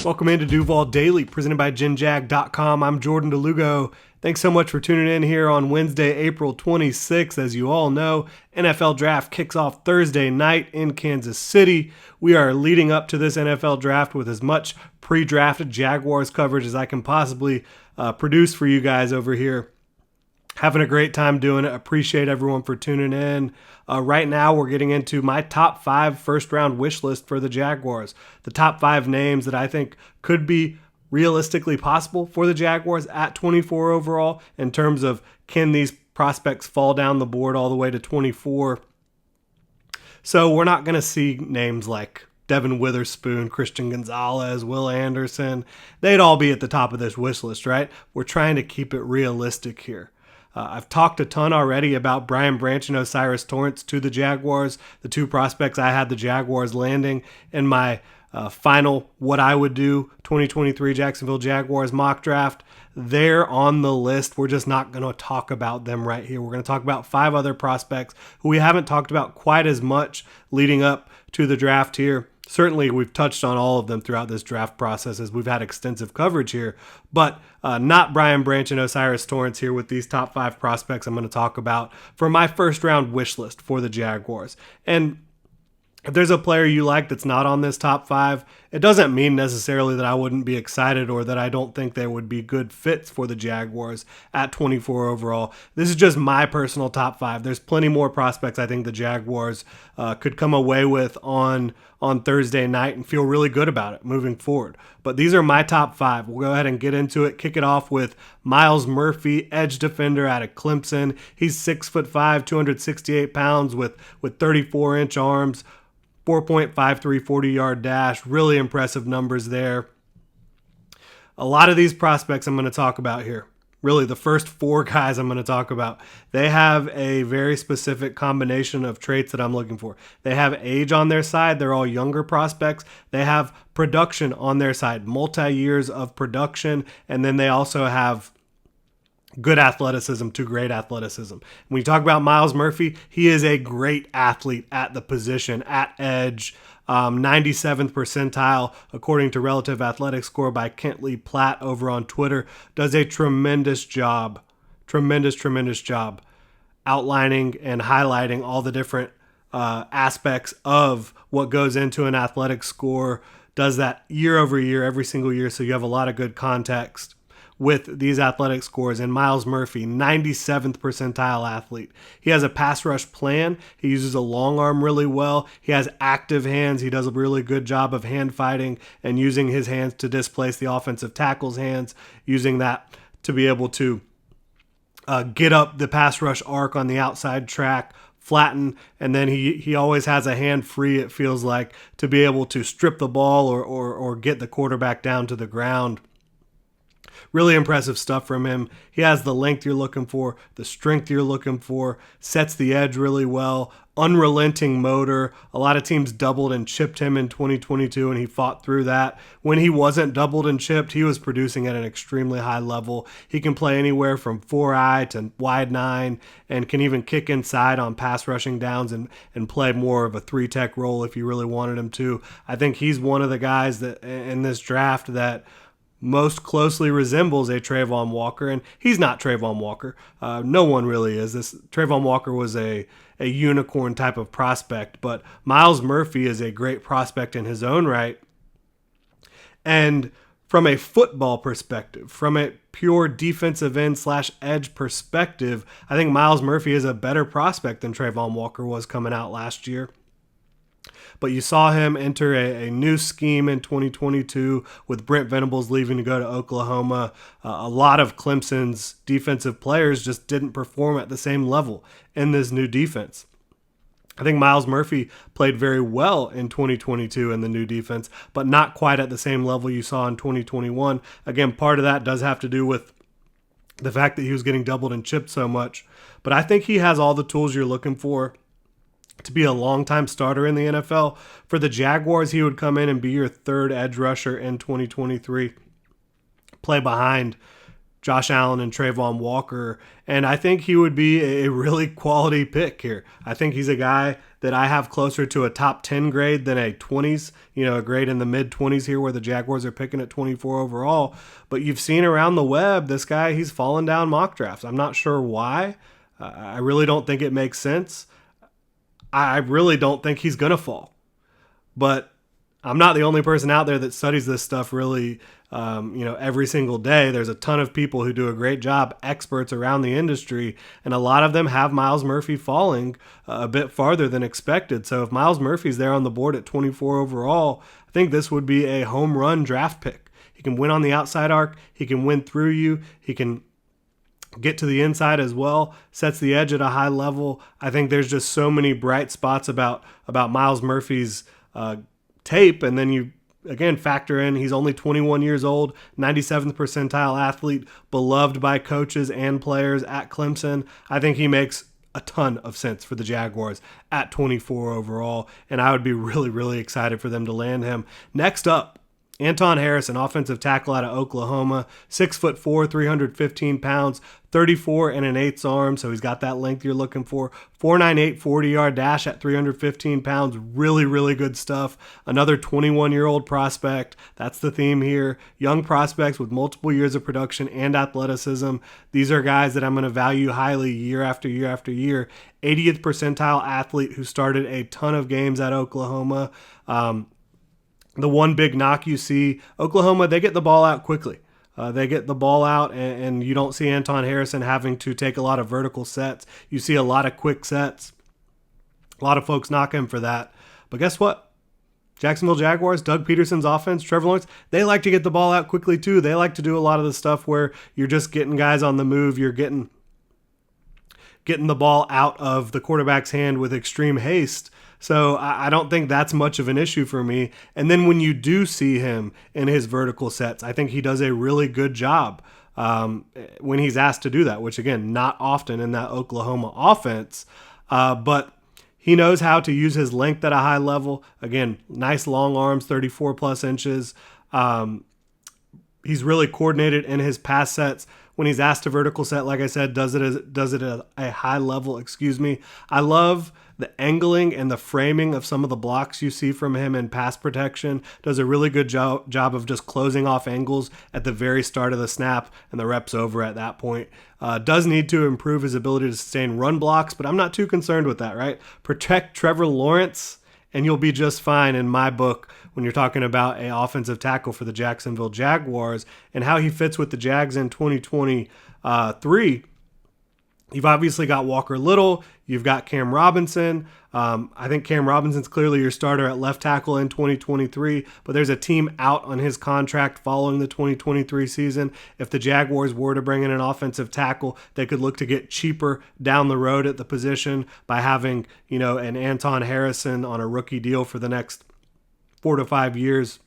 Welcome into Duval Daily, presented by GenJag.com. I'm Jordan DeLugo. Thanks so much for tuning in here on Wednesday, April 26th. As you all know, NFL Draft kicks off Thursday night in Kansas City. We are leading up to this NFL Draft with as much pre-drafted Jaguars coverage as I can possibly produce for you guys over here. Having a great time doing it. Appreciate everyone for tuning in. Right now, we're getting into my top 5 first-round wish list for the Jaguars. The top 5 names that I think could be realistically possible for the Jaguars at 24 overall in terms of can these prospects fall down the board all the way to 24. So we're not going to see names like Devin Witherspoon, Christian Gonzalez, Will Anderson. They'd all be at the top of this wish list, right? We're trying to keep it realistic here. I've talked a ton already about Brian Branch and O'Cyrus Torrence to the Jaguars, the 2 prospects I had the Jaguars landing in my final What I Would Do 2023 Jacksonville Jaguars mock draft. They're on the list. We're just not going to talk about them right here. We're going to talk about 5 other prospects who we haven't talked about quite as much leading up to the draft here. Certainly, we've touched on all of them throughout this draft process as we've had extensive coverage here, but not Brian Branch and O'Cyrus Torrence here with these top 5 prospects I'm going to talk about for my first round wish list for the Jaguars. And if there's a player you like that's not on this top 5, it doesn't mean necessarily that I wouldn't be excited or that I don't think they would be good fits for the Jaguars at 24 overall. This is just my personal top 5. There's plenty more prospects I think the Jaguars could come away with on Thursday night and feel really good about it moving forward. But these are my top 5. We'll go ahead and get into it. Kick it off with Myles Murphy, edge defender out of Clemson. He's 6'5", 268 pounds with 34-inch arms. 4.53 40-yard dash, really impressive numbers there. A lot of these prospects I'm going to talk about here, really the first 4 guys I'm going to talk about, they have a very specific combination of traits that I'm looking for. They have age on their side. They're all younger prospects. They have production on their side, multi-years of production, and then they also have good athleticism to great athleticism. When you talk about Myles Murphy, he is a great athlete at the position, at edge, 97th percentile, according to Relative Athletic Score by Kentley Platt over on Twitter. Does a tremendous job outlining and highlighting all the different aspects of what goes into an athletic score. Does that year over year, every single year, so you have a lot of good context with these athletic scores. And Myles Murphy, 97th percentile athlete. He has a pass rush plan. He uses a long arm really well. He has active hands. He does a really good job of hand fighting and using his hands to displace the offensive tackle's hands, using that to be able to get up the pass rush arc on the outside track, flatten, and then he always has a hand free, it feels like, to be able to strip the ball or get the quarterback down to the ground. Really impressive stuff from him. He has the length you're looking for, the strength you're looking for, sets the edge really well, unrelenting motor. A lot of teams doubled and chipped him in 2022, and he fought through that. When he wasn't doubled and chipped, he was producing at an extremely high level. He can play anywhere from 4-eye to wide 9 and can even kick inside on pass rushing downs and play more of a 3-tech role if you really wanted him to. I think he's one of the guys that in this draft that most closely resembles a Trayvon Walker, and he's not Trayvon Walker. No one really is. Trayvon Walker was a unicorn type of prospect, but Myles Murphy is a great prospect in his own right. And from a football perspective, from a pure defensive end / edge perspective, I think Myles Murphy is a better prospect than Trayvon Walker was coming out last year. But you saw him enter a new scheme in 2022 with Brent Venables leaving to go to Oklahoma. A lot of Clemson's defensive players just didn't perform at the same level in this new defense. I think Myles Murphy played very well in 2022 in the new defense, but not quite at the same level you saw in 2021. Again, part of that does have to do with the fact that he was getting doubled and chipped so much. But I think he has all the tools you're looking for to be a long-time starter in the NFL. For the Jaguars, he would come in and be your 3rd edge rusher in 2023. Play behind Josh Allen and Trayvon Walker. And I think he would be a really quality pick here. I think he's a guy that I have closer to a top 10 grade than a 20s, a grade in the mid 20s here where the Jaguars are picking at 24 overall. But you've seen around the web, this guy, he's fallen down mock drafts. I'm not sure why. I really don't think it makes sense. I really don't think he's going to fall. But I'm not the only person out there that studies this stuff really, every single day. There's a ton of people who do a great job, experts around the industry, and a lot of them have Myles Murphy falling a bit farther than expected. So if Myles Murphy's there on the board at 24 overall, I think this would be a home run draft pick. He can win on the outside arc. He can win through you. He can get to the inside as well, sets the edge at a high level. I think there's just so many bright spots about Myles Murphy's tape, and then you again factor in he's only 21 years old, 97th percentile athlete, beloved by coaches and players at Clemson. I think he makes a ton of sense for the Jaguars at 24 overall, and I would be really, really excited for them to land him. Next up, Anton Harrison, offensive tackle out of Oklahoma, 6'4", 315 pounds, 34 and an eighths arm, so he's got that length you're looking for. 4.98 40-yard dash at 315 pounds, really, really good stuff. Another 21-year-old prospect. That's the theme here. Young prospects with multiple years of production and athleticism. These are guys that I'm going to value highly year after year after year. 80th percentile athlete who started a ton of games at Oklahoma. The one big knock you see, Oklahoma, they get the ball out quickly. They get the ball out, and you don't see Anton Harrison having to take a lot of vertical sets. You see a lot of quick sets. A lot of folks knock him for that. But guess what? Jacksonville Jaguars, Doug Peterson's offense, Trevor Lawrence, they like to get the ball out quickly too. They like to do a lot of the stuff where you're just getting guys on the move. You're getting the ball out of the quarterback's hand with extreme haste. So I don't think that's much of an issue for me. And then when you do see him in his vertical sets, I think he does a really good job when he's asked to do that, which, again, not often in that Oklahoma offense. But he knows how to use his length at a high level. Again, nice long arms, 34-plus inches. He's really coordinated in his pass sets. When he's asked to vertical set, like I said, does it at a high level, I love the angling and the framing of some of the blocks you see from him in pass protection. Does a really good job of just closing off angles at the very start of the snap, and the rep's over at that point. Does need to improve his ability to sustain run blocks, but I'm not too concerned with that, right? Protect Trevor Lawrence, and you'll be just fine in my book when you're talking about an offensive tackle for the Jacksonville Jaguars and how he fits with the Jags in 2023. You've obviously got Walker Little. You've got Cam Robinson. I think Cam Robinson's clearly your starter at left tackle in 2023, but there's a team out on his contract following the 2023 season. If the Jaguars were to bring in an offensive tackle, they could look to get cheaper down the road at the position by having, an Anton Harrison on a rookie deal for the next 4 to 5 years.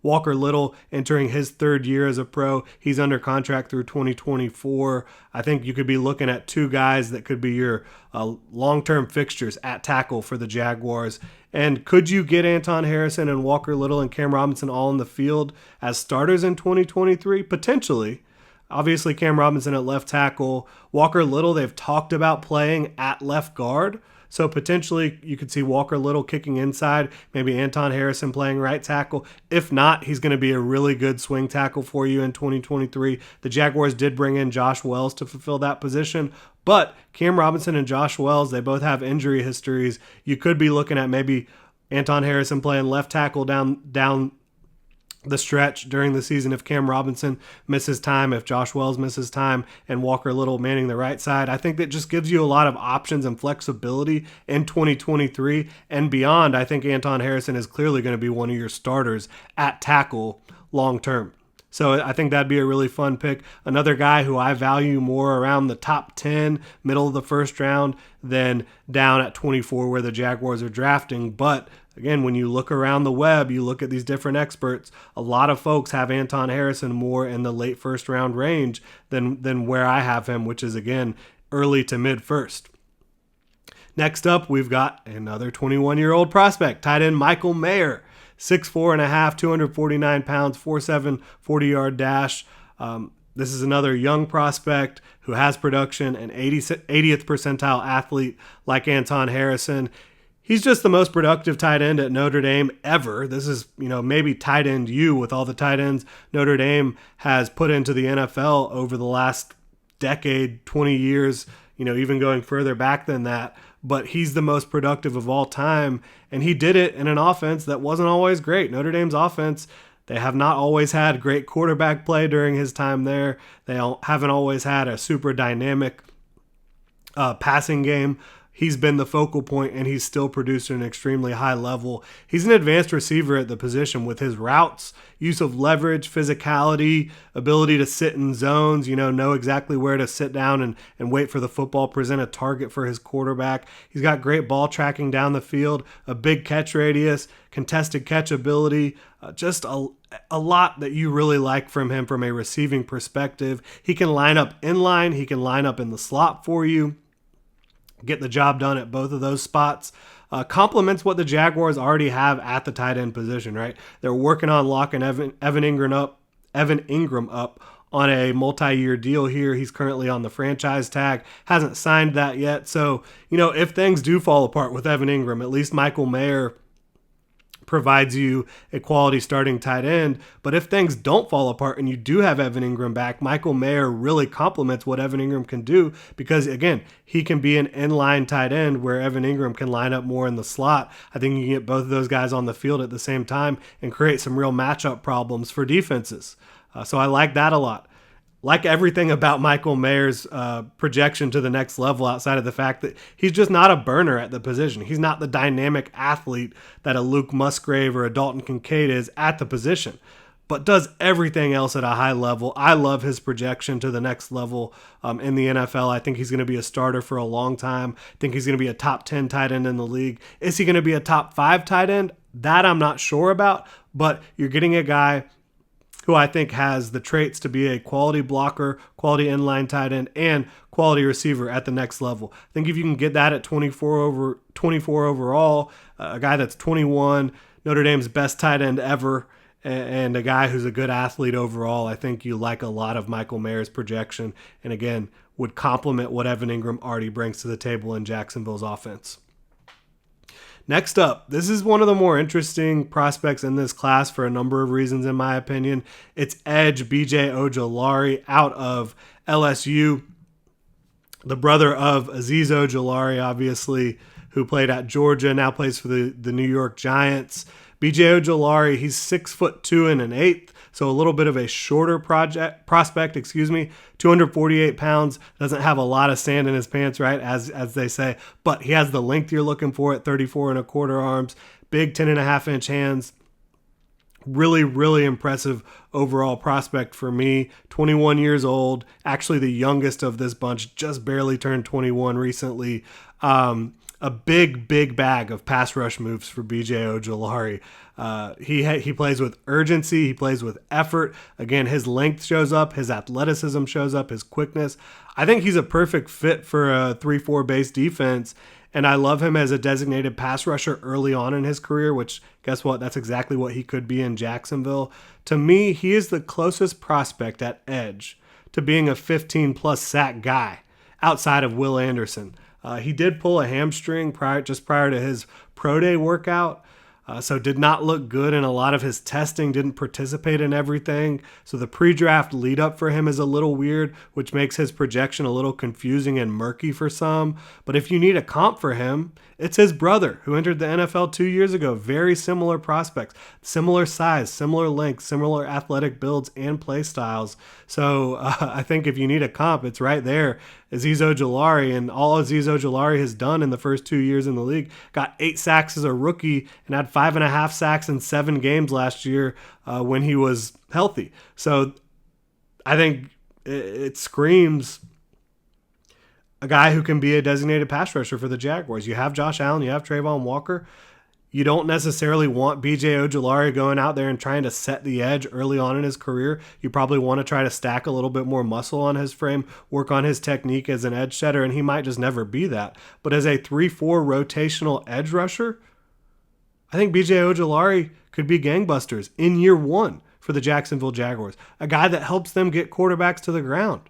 Walker Little entering his third year as a pro. He's under contract through 2024. I think you could be looking at two guys that could be your long-term fixtures at tackle for the Jaguars. And could you get Anton Harrison and Walker Little and Cam Robinson all in the field as starters in 2023? Potentially. Obviously, Cam Robinson at left tackle. Walker Little, they've talked about playing at left guard. So potentially you could see Walker Little kicking inside, maybe Anton Harrison playing right tackle. If not, he's going to be a really good swing tackle for you in 2023. The Jaguars did bring in Josh Wells to fulfill that position, but Cam Robinson and Josh Wells, they both have injury histories. You could be looking at maybe Anton Harrison playing left tackle down the stretch during the season if Cam Robinson misses time, if Josh Wells misses time, and Walker Little manning the right side. I think that just gives you a lot of options and flexibility in 2023 and beyond. I think Anton Harrison is clearly going to be one of your starters at tackle long term. So I think that'd be a really fun pick. Another guy who I value more around the top 10, middle of the first round, than down at 24 where the Jaguars are drafting. But again, when you look around the web, you look at these different experts, a lot of folks have Anton Harrison more in the late first round range than where I have him, which is, again, early to mid first. Next up, we've got another 21-year-old prospect, tight end Michael Mayer. 6'4.5", 249 pounds, 4.7 40-yard dash. This is another young prospect who has production, an 80th percentile athlete like Anton Harrison. He's just the most productive tight end at Notre Dame ever. This is, maybe tight end U with all the tight ends Notre Dame has put into the NFL over the last decade, 20 years, even going further back than that. But he's the most productive of all time, and he did it in an offense that wasn't always great. Notre Dame's offense, they have not always had great quarterback play during his time there. They haven't always had a super dynamic passing game. He's been the focal point, and he's still produced at an extremely high level. He's an advanced receiver at the position with his routes, use of leverage, physicality, ability to sit in zones, know exactly where to sit down and wait for the football, present a target for his quarterback. He's got great ball tracking down the field, a big catch radius, contested catch ability, just a lot that you really like from him from a receiving perspective. He can line up in line. He can line up in the slot for you. Get the job done at both of those spots. Complements what the Jaguars already have at the tight end position, right? They're working on locking Evan Ingram up on a multi-year deal here. He's currently on the franchise tag, hasn't signed that yet. So, if things do fall apart with Evan Ingram, at least Michael Mayer provides you a quality starting tight end. But if things don't fall apart and you do have Evan Ingram back, Michael Mayer really complements what Evan Ingram can do because, again, he can be an inline tight end where Evan Ingram can line up more in the slot. I think you can get both of those guys on the field at the same time and create some real matchup problems for defenses. So I like that a lot. Like everything about Michael Mayer's projection to the next level outside of the fact that he's just not a burner at the position. He's not the dynamic athlete that a Luke Musgrave or a Dalton Kincaid is at the position, but does everything else at a high level. I love his projection to the next level in the NFL. I think he's going to be a starter for a long time. I think he's going to be a top 10 tight end in the league. Is he going to be a top 5 tight end? That I'm not sure about, but you're getting a guy who I think has the traits to be a quality blocker, quality inline tight end, and quality receiver at the next level. I think if you can get that at 24 overall, a guy that's 21, Notre Dame's best tight end ever, and a guy who's a good athlete overall, I think you like a lot of Michael Mayer's projection, and again, would complement what Evan Ingram already brings to the table in Jacksonville's offense. Next up, this is one of the more interesting prospects in this class for a number of reasons, in my opinion. It's edge B.J. Ojelari out of LSU, the brother of Azeez Ojulari, obviously, who played at Georgia, now plays for the New York Giants. B.J. Ojelari, he's 6'2" and an eighth, so a little bit of a shorter prospect, 248 pounds, doesn't have a lot of sand in his pants, right, as they say, but he has the length you're looking for at 34 1/4 arms, big 10.5-inch hands. Really, really impressive overall prospect for me. 21 years old, actually the youngest of this bunch, just barely turned 21 recently. A big bag of pass rush moves for B.J. Ojulari. He plays with urgency. He plays with effort. Again, his length shows up. His athleticism shows up. His quickness. I think he's a perfect fit for a 3-4 base defense. And I love him as a designated pass rusher early on in his career, which, guess what? That's exactly what he could be in Jacksonville. To me, he is the closest prospect at edge to being a 15-plus sack guy outside of Will Anderson. He did pull a hamstring prior to his pro day workout, so did not look good in a lot of his testing, didn't participate in everything. So the pre-draft lead up for him is a little weird, which makes his projection a little confusing and murky for some. But if you need a comp for him, it's his brother who entered the NFL 2 years ago. Very similar prospects, similar size, similar length, similar athletic builds and play styles. So I think if you need a comp, it's right there. Azeez Ojulari, and all Azeez Ojulari has done in the first 2 years in the league, got 8 sacks as a rookie and had 5.5 sacks in 7 games last year when he was healthy. So I think it screams a guy who can be a designated pass rusher for the Jaguars. You have Josh Allen, you have Trayvon Walker. You don't necessarily want B.J. Ojulari going out there and trying to set the edge early on in his career. You probably want to try to stack a little bit more muscle on his frame, work on his technique as an edge setter, and he might just never be that. But as a 3-4 rotational edge rusher, I think B.J. Ojulari could be gangbusters in year one. for the Jacksonville Jaguars, a guy that helps them get quarterbacks to the ground.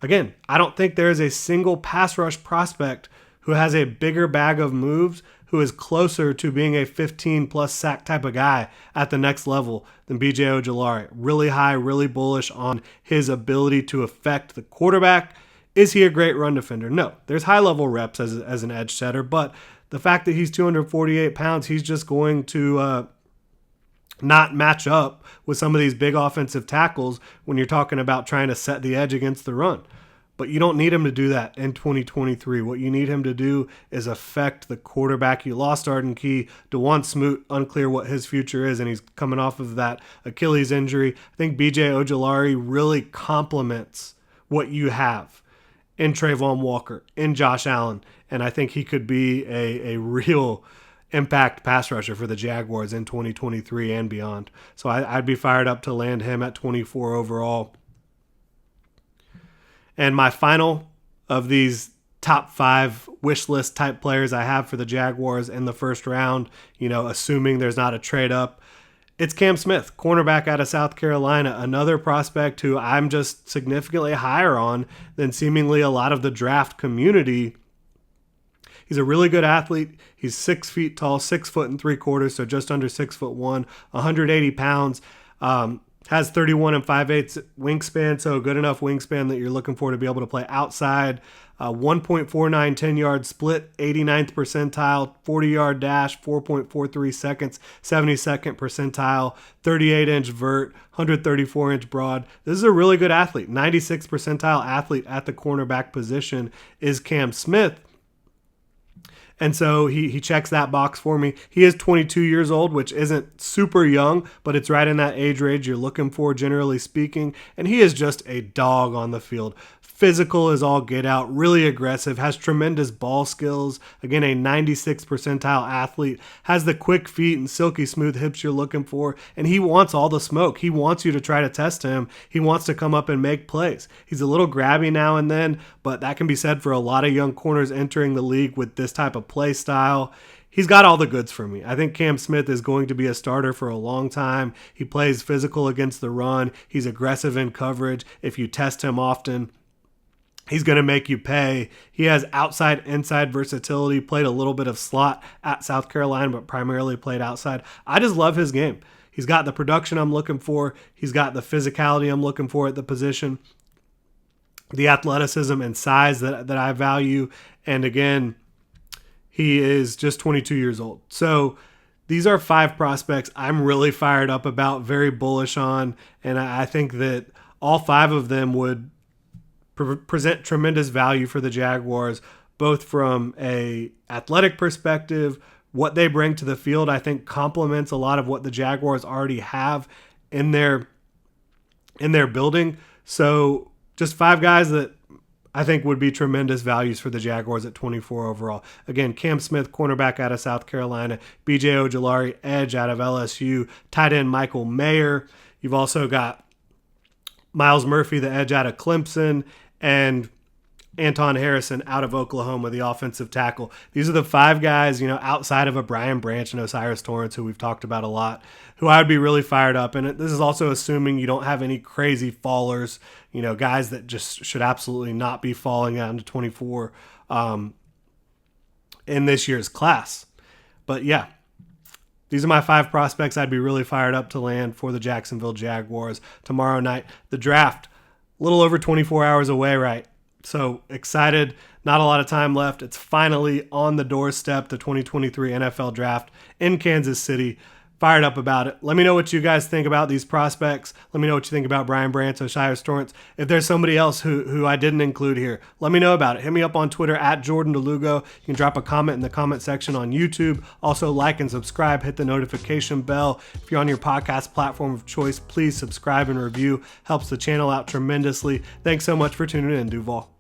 Again, I don't think there is a single pass rush prospect who has a bigger bag of moves, who is closer to being a 15-plus sack type of guy at the next level than B.J. Ojelari. Really high, really bullish on his ability to affect the quarterback. Is he a great run defender? No. There's high-level reps as an edge setter, but the fact that he's 248 pounds, he's just going to not match up with some of these big offensive tackles when you're talking about trying to set the edge against the run. But you don't need him to do that in 2023. What you need him to do is affect the quarterback. You lost Arden Key. DeJuan Smoot, unclear what his future is, and he's coming off of that Achilles injury. I think B.J. Ojelari really complements what you have in Trayvon Walker, in Josh Allen, and I think he could be a real impact pass rusher for the Jaguars in 2023 and beyond. So I'd be fired up to land him at 24 overall. And my final of these top 5 wish list type players I have for the Jaguars in the first round, assuming there's not a trade up, it's Cam Smith, cornerback out of South Carolina, another prospect who I'm just significantly higher on than seemingly a lot of the draft community. He's a really good athlete. He's 6 feet tall, 6 foot and 3/4, so just under 6'1", 180 pounds. Has 31 and 5/8 wingspan, so a good enough wingspan that you're looking for to be able to play outside. 1.49 10-yard split, 89th percentile, 40-yard dash, 4.43 seconds, 72nd percentile, 38-inch vert, 134-inch broad. This is a really good athlete. 96th percentile athlete at the cornerback position is Cam Smith. And so he checks that box for me. He is 22 years old, which isn't super young, but it's right in that age range you're looking for, generally speaking. And he is just a dog on the field. Physical as all get out, really aggressive, has tremendous ball skills. Again, a 96th percentile athlete, has the quick feet and silky smooth hips you're looking for, and he wants all the smoke. He wants you to try to test him. He wants to come up and make plays. He's a little grabby now and then, but that can be said for a lot of young corners entering the league with this type of play style. He's got all the goods for me. I think Cam Smith is going to be a starter for a long time. He plays physical against the run. He's aggressive in coverage. If you test him often, he's going to make you pay. He has outside-inside versatility, played a little bit of slot at South Carolina, but primarily played outside. I just love his game. He's got the production I'm looking for. He's got the physicality I'm looking for at the position, the athleticism and size that I value. And again, he is just 22 years old. So these are 5 prospects I'm really fired up about, very bullish on, and I think that all 5 of them would present tremendous value for the Jaguars, both from a athletic perspective. What they bring to the field, I think, complements a lot of what the Jaguars already have in their building. So just 5 guys that I think would be tremendous values for the Jaguars at 24 overall. Again, Cam Smith, cornerback out of South Carolina, B.J. Ojelari, edge out of LSU, tight end Michael Mayer. You've also got Miles Murphy, the edge out of Clemson, and Anton Harrison out of Oklahoma, the offensive tackle. These are the 5 guys, outside of a Brian Branch and Osiris Torrance, who we've talked about a lot, who I would be really fired up. And this is also assuming you don't have any crazy fallers, guys that just should absolutely not be falling down to 24 in this year's class. But yeah, these are my 5 prospects I'd be really fired up to land for the Jacksonville Jaguars tomorrow night. The draft, a little over 24 hours away, right? So excited. Not a lot of time left. It's finally on the doorstep, the 2023 NFL Draft in Kansas City. Fired up about it. Let me know what you guys think about these prospects. Let me know what you think about Brian Branch, Osiris Torrance. If there's somebody else who I didn't include here, let me know about it. Hit me up on Twitter at Jordan DeLugo. You can drop a comment in the comment section on YouTube. Also, like and subscribe. Hit the notification bell. If you're on your podcast platform of choice, please subscribe and review. Helps the channel out tremendously. Thanks so much for tuning in, Duval.